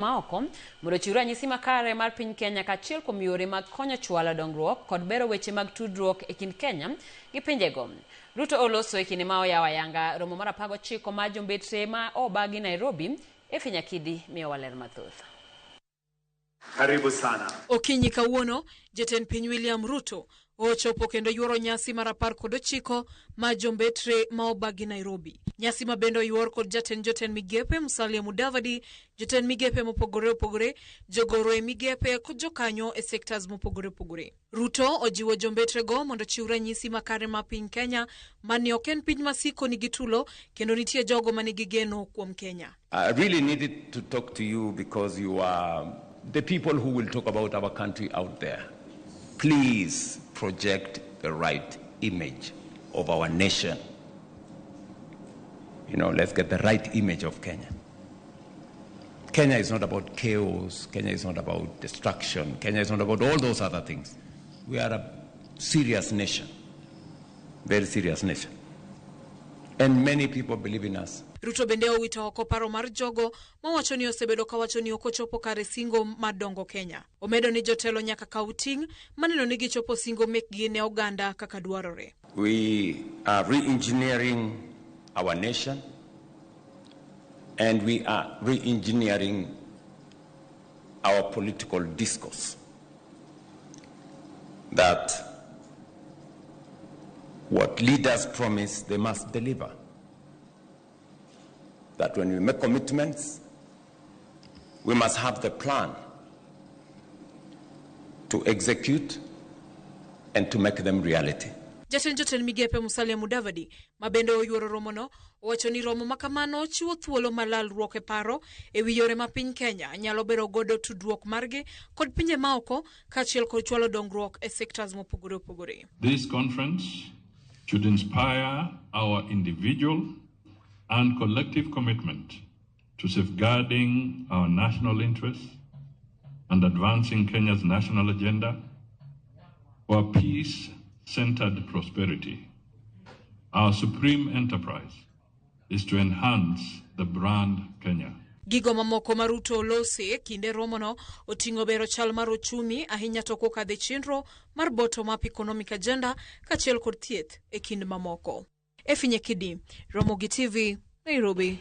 maoko mondo chiw ranyisi makare mar piny Kenya kaachiel kuom yore mag konyo chwalo dongruok kod bero weche mag tudruok e kind Kenya gi pinjego. Ruto oloso e kinde ma oyawo ayanga romo mar 19 mar jombetre ma obagi Nairobi. Efinya Kidi miyo waler mathoth. Karibu sana. Okinyi kawuono, jatend piny William Ruto ochopo kendo yuoro nyasi mar 19 ma jombetre ma obagi Nairobi. Nyasi ma bendo yuor kod jotend migepe Musalia Mudavadi, jotend migepe mopogore opogore, jogoro e migepe kod jokanyo e sectors mopogore opogore. Ruto ojiwo jombetre go mondo chiw ranyisi makare ma piny Kenya mani ok en piny masiko nigi tulo kendo nitie jogo manigi geno kuom Kenya. I really needed to talk to you because you are the people who will talk about our country out there. Please project the right image of our nation. You know, let's get the right image of Kenya. Kenya is not about chaos. Kenya is not about destruction. Kenya is not about all those other things. We are a serious nation, very serious nation. And many people believe in us. Ruto bende owito oko paro mar jogo mawacho ni osebedo kawacho ni okochopo kare singo madongo Kenya. Omedo ni jotelo nyaka kauting maneno ni gichopo singo mekgi ne oganda kaka dwarore. We are re-engineering our nation, and we are re-engineering our political discourse. That what leaders promise, they must deliver. That when we make commitments, we must have the plan to execute and to make them reality. Jatend migepe Musalia Mudavadi mabende oyuoro romono owacho ni romo makamano chiwo thuolo malalruok e paro e wi yore ma piny Kenya nyalo bero godo tudruok margi kod pinje maoko kaachiel kod chwalo dongruok e sectors mopogore opogore. This conference should inspire our individual and collective commitment to safeguarding our national interests and advancing Kenya's national agenda for peace-centered prosperity. Our supreme enterprise is to enhance the brand Kenya. Gigo mamoko maruto olose kinde romono otingo bero chal mar ochumi ahinya to kokadhe chenro mar bottom-up economic agenda kaachiel kod thieth e kind mamoko. Efinya Kidi, Ramogi TV, Nairobi.